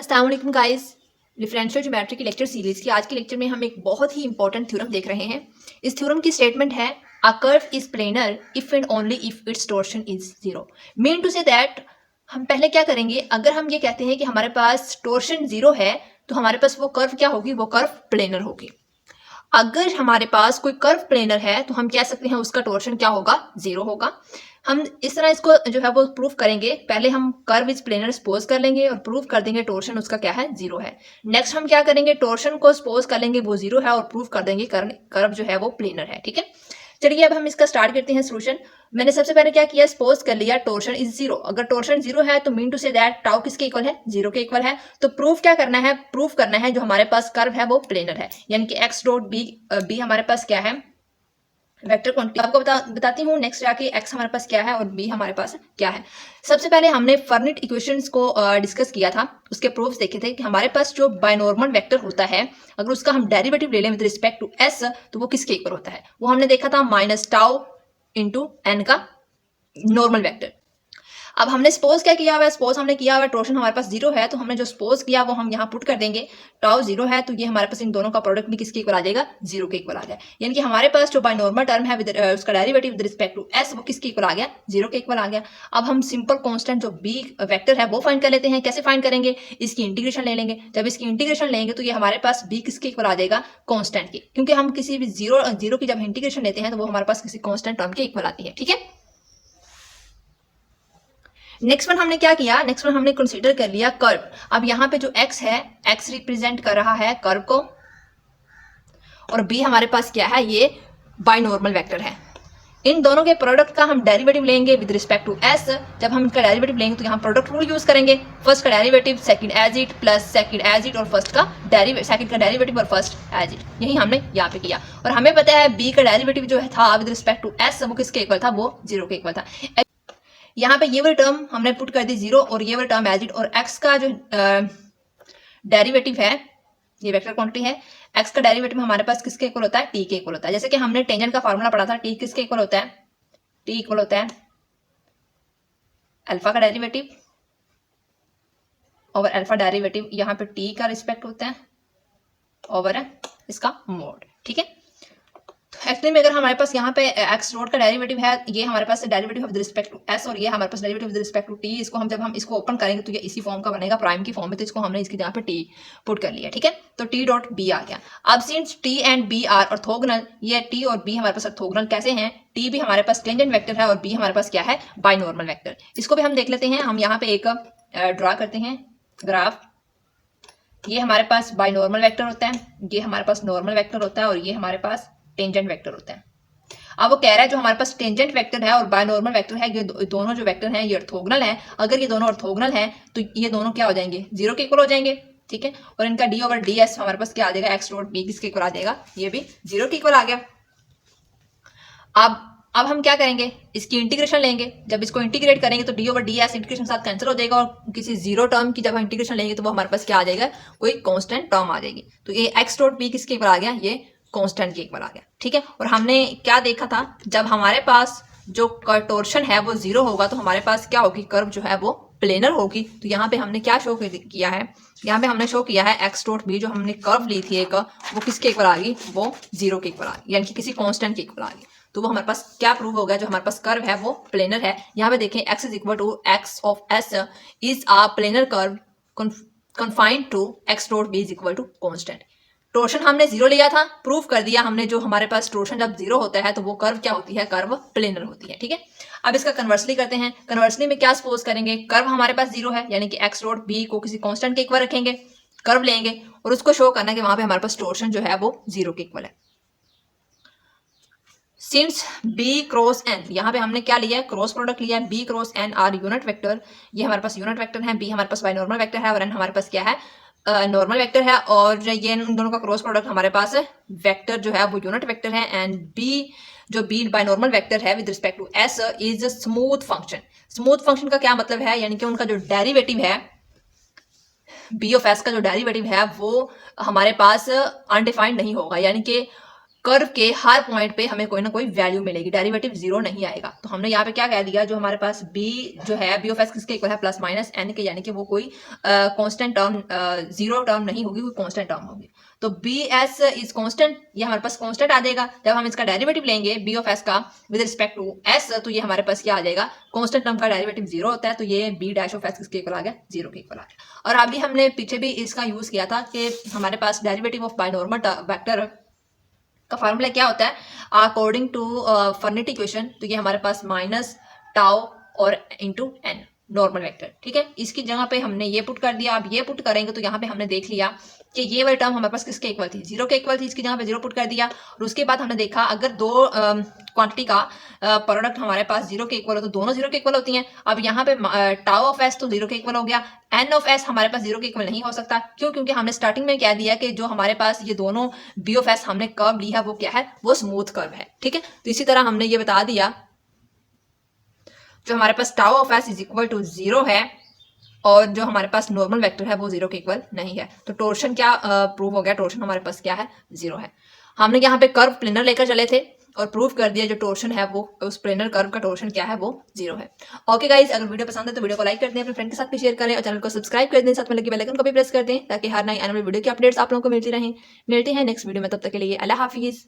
अस्सलाम वालेकुम guys, differential geometry की लेक्चर सीरीज की आज के लेक्चर में हम एक बहुत ही इंपॉर्टेंट थ्योरम देख रहे हैं। इस थ्योरम की स्टेटमेंट है a curve is planar if and only if its torsion is zero. Mean to say that हम पहले क्या करेंगे, अगर हम ये कहते हैं कि हमारे पास टोर्शन जीरो है तो हमारे पास वो कर्व क्या होगी, वो कर्व प्लेनर होगी। अगर हमारे पास कोई कर्व प्लेनर है तो हम कह सकते हैं उसका टोर्शन क्या होगा, जीरो होगा। हम इस तरह इसको जो है वो प्रूफ करेंगे। पहले हम कर्व इज प्लेनर सपोज कर लेंगे और प्रूफ कर देंगे टोर्शन उसका क्या है, जीरो है। नेक्स्ट हम क्या करेंगे, टोर्शन को सपोज कर लेंगे वो जीरो है और प्रूफ कर देंगे कर्व जो है वो प्लेनर है। ठीक है, चलिए अब हम इसका स्टार्ट करते हैं सोल्यूशन। मैंने सबसे पहले क्या किया, सपोज कर लिया टोर्शन इज जीरो। अगर टोर्शन जीरो है तो mean to say that tau किसके इक्वल है, जीरो के इक्वल है। तो प्रूफ क्या करना है, प्रूफ करना है जो हमारे पास कर्व है वो प्लेनर है, यानी कि एक्स डॉट बी हमारे पास क्या है, वेक्टर क्वांटिटी। आपको बताती हूँ नेक्स्ट जाके एक्स हमारे पास क्या है और बी हमारे पास क्या है। सबसे पहले हमने फर्निट इक्वेशंस को डिस्कस किया था, उसके प्रूफ्स देखे थे कि हमारे पास जो बायनॉर्मल वेक्टर होता है अगर उसका हम डेरिवेटिव ले लें विद रिस्पेक्ट टू एस तो वो किसके इक्वल होता है, वो हमने देखा था माइनस टाउ इंटू एन का नॉर्मल वेक्टर। अब हमने सपोज क्या किया हुआ है, सपोज हमने किया हुआ है टोर्शन हमारे पास जीरो है तो हमने जो सपोज किया वो हम यहाँ पुट कर देंगे। टाउ जीरो है तो ये हमारे पास इन दोनों का प्रोडक्ट भी किसके इक्वल आ जाएगा, जीरो के इक्वल आ जाए। यानी कि हमारे पास जो बायनॉर्मल टर्म है उसका derivative with respect to s वो किसके इक्वल आ गया, जीरो के इक्वल आ गया। अब हम सिंपल कॉन्स्टेंट जो बी वेक्टर है वो फाइंड कर लेते हैं। कैसे फाइंड करेंगे, इसकी इंटीग्रेशन ले लेंगे। जब इसकी इंटीग्रेशन लेंगे तो ये हमारे पास बी किसके इक्वल आ जाएगा, कॉन्स्टेंट की, क्योंकि हम किसी भी जीरो की जब इंटीग्रेशन लेते हैं तो वो हमारे पास किसी कॉन्स्टेंट टर्म के इक्वल आती है। ठीक है, नेक्स्ट वन हमने क्या किया, नेक्स्ट वन हमने कंसीडर कर लिया कर्व। अब यहाँ पे जो x है, x रिप्रेजेंट कर रहा है कर्व को और b हमारे पास क्या है, ये बायनॉर्मल वेक्टर है। इन दोनों के प्रोडक्ट का हम डेरिवेटिव लेंगे विद रिस्पेक्ट टू s। जब हम इनका डेरिवेटिव लेंगे तो यहाँ प्रोडक्ट रूल यूज करेंगे। फर्स्ट का derivative second as it plus second as it और फर्स्ट का सेकंड का डेरिवेटिव और फर्स्ट एज इट, यही हमने यहाँ पे किया। और हमें पता है b का डेरिवेटिव जो था विद रिस्पेक्ट टू s वो किसके इक्वल था, वो जीरो के इक्वल था। यहाँ पे ये वाली टर्म हमने पुट कर दी जीरो और ये वाली टर्म एज इट, और x का जो डेरिवेटिव है, ये वेक्टर क्वांटिटी है, x का डेरिवेटिव हमारे पास किसके इक्वल होता है, t के इक्वल होता है। जैसे कि हमने टेंजेंट का फार्मूला पढ़ा था, t किसके इक्वल होता है, t इक्वल होता है अल्फा का डेरिवेटिव ओवर अल्फा डेरिवेटिव, यहाँ पे t का रिस्पेक्ट होता है ओवर इसका मोड। ठीक है, एक्चुअली में अगर हमारे पास यहाँ पे एक्स डॉट का डेरिवेटिव है, ये हमारे पास derivative with respect to S और ये हमारे पास derivative with respect to T, इसको हम जब हम इसको ओपन करेंगे तो ये इसी फॉर्म का बनेगा, प्राइम की फॉर्म में, तो इसको हमने इसकी जगह पे टी पुट कर लिया। ठीक है, तो टी डॉट बी आ गया। अब since T and B are orthogonal, ये टी और बी हमारे पास ऑर्थोगोनल कैसे हैं, टी भी हमारे पास टेंजेंट वेक्टर है और बी हमारे पास क्या है, बायनॉर्मल वेक्टर। इसको भी हम देख लेते हैं। हम यहाँ पे एक ड्रा करते हैं ग्राफ। ये हमारे पास बायनॉर्मल वेक्टर होता है, ये हमारे पास नॉर्मल वेक्टर होता है और ये हमारे पास टेंजेंट वेक्टर होता है। अब वो कह रहा है जो हमारे पास टेंजेंट वेक्टर है और बायनॉर्मल वेक्टर है, ये दोनों जो वेक्टर हैं ये ऑर्थोगोनल है। अगर ये दोनों ऑर्थोगोनल हैं तो ये दोनों क्या हो जाएंगे, जीरो के इक्वल हो जाएंगे। ठीक है, और इनका डी ओवर डी एस हमारे पास क्या आ जाएगा, एक्स डॉट बी किसके इक्वल आ जाएगा, ये भी जीरो के इक्वल आ गया। अब हम क्या करेंगे, इसकी इंटीग्रेशन लेंगे। जब इसको इंटीग्रेट करेंगे तो D over D S integration साथ कैंसिल हो जाएगा और किसी जीरो टर्म की जब हम इंटीग्रेशन लेंगे तो वो हमारे पास क्या आ जाएगा, कोई कॉन्स्टेंट टर्म आ जाएगी। तो ये एक्स डॉट बी किसके इक्वल आ गया, ये कांस्टेंट के इक्वल आ गया। ठीक है, और हमने क्या देखा था, जब हमारे पास जो टोर्शन है वो जीरो होगा तो हमारे पास क्या होगी, कर्व जो है वो प्लेनर होगी। तो यहाँ पे हमने क्या शो किया है, यहाँ पे हमने शो किया है एक्स डॉट बी जो हमने कर्व ली थी एक, वो किसके इक्वल आ गई, वो जीरो के इक्वल आ गई, यानी कि किसी कांस्टेंट के इक्वल आ गई। तो वो हमारे पास क्या प्रूव हो गया, जो हमारे पास कर्व है वो प्लेनर है। यहाँ पे देखें x is equal to x of S is a planar curve confined to x dot B is equal to constant. Torsion हमने जीरो लिया था, प्रूफ कर दिया हमने, जो हमारे पास टोर्शन जब जीरो होता है तो वो कर्व क्या होती है, कर्व प्लेनर होती है। ठीक है, अब इसका कन्वर्सली करते हैं। कन्वर्सली में क्या सपोज करेंगे, कर्व हमारे पास जीरो है यानी कि एक्स डॉट बी को किसी कांस्टेंट के इक्वल रखेंगे, कर्व लेंगे और उसको शो करना कि वहां पे हमारे पास टोर्शन जो है वो जीरो के इक्वल है। सिंस बी क्रॉस एन, यहाँ पे हमने क्या लिया है, क्रॉस प्रोडक्ट लिया है, B cross N are unit vector, ये हमारे पास यूनिट वेक्टर है, बी हमारे पास बायनॉर्मल वेक्टर है और एन हमारे पास क्या है, नॉर्मल वेक्टर है। और ये इन दोनों का क्रॉस प्रोडक्ट हमारे पास है, वेक्टर जो है वो यूनिट वेक्टर है। एंड बी जो बी बायनॉर्मल वेक्टर है with respect to s is smooth function. Smooth function का क्या मतलब है, यानी कि उनका जो डेरिवेटिव है, बी ऑफ एस का जो डेरिवेटिव है वो हमारे पास अनडिफाइंड नहीं होगा, यानी कि कर्व के हर पॉइंट पे हमें कोई ना कोई वैल्यू मिलेगी, डेरिवेटिव जीरो नहीं आएगा। तो हमने यहाँ पे क्या कह दिया, जो हमारे पास b जो है b ऑफ s किसके इक्वल है, प्लस माइनस n के, यानी कि वो कोई कांस्टेंट टर्म, जीरो टर्म नहीं होगी, कोई कांस्टेंट टर्म होगी। तो bs इज कांस्टेंट, ये हमारे पास कांस्टेंट आ जाएगा। जब हम इसका डेरिवेटिव लेंगे b ऑफ s का विद रिस्पेक्ट टू s, तो ये हमारे पास क्या आ जाएगा, कांस्टेंट टर्म का डेरिवेटिव जीरो होता है, तो ये b डैश ऑफ s किसके इक्वल आ गया, जीरो के इक्वल आ गया। और अभी हमने पीछे भी इसका यूज किया था कि हमारे पास डेरिवेटिव ऑफ बाइनॉर्मल वेक्टर का फार्मूला क्या होता है, अकॉर्डिंग टू फर्नेट इक्वेशन। तो ये हमारे पास माइनस टाउ और इंटू एन नॉर्मल वेक्टर, ठीक है। इसकी जगह पे हमने ये पुट कर दिया। अब ये पुट करेंगे तो यहाँ पे हमने देख लिया कि ये वाली टर्म हमारे पास किसके इक्वल थी, जीरो के इक्वल थी। इसकी जगह पे जीरो पुट कर दिया। और उसके बाद हमने देखा अगर दो क्वांटिटी का प्रोडक्ट हमारे पास जीरो के इक्वल हो तो दोनों जीरो के इक्वल होती हैं। अब यहाँ पे टाउ ऑफ एस तो जीरो के इक्वल हो गया, एन ऑफ एस हमारे पास जीरो के इक्वल नहीं हो सकता। क्यों? क्योंकि हमने स्टार्टिंग में कह दिया कि जो हमारे पास ये दोनों बी ऑफ एस हमने कर्व ली है वो क्या है, वो स्मूथ कर्व है, ठीक है। तो इसी तरह हमने ये बता दिया जो हमारे पास tau of S is equal to zero है और जो हमारे पास नॉर्मल वेक्टर है वो जीरो के इक्वल नहीं है। तो टोर्शन क्या प्रूव हो गया, टोर्शन हमारे पास क्या है, जीरो है। हमने यहाँ पे कर्व प्लेनर लेकर चले थे और प्रूव कर दिया जो टोर्शन है वो, उस प्लेनर कर्व का टोर्शन क्या है, वो जीरो है। ओके गाइज, अगर वीडियो पसंद है तो वीडियो को लाइक कर दें, अपने फ्रेंड के साथ भी शेयर करें और चैनल को सब्सक्राइब कर दें, साथ में लगे बेल आइकन को भी प्रेस कर दें ताकि हर नई आने वाली वीडियो की अपडेट्स आप लोगों को मिलती रहें। मिलते हैं नेक्स्ट वीडियो में, तब तक के लिए अल्लाह हाफिज।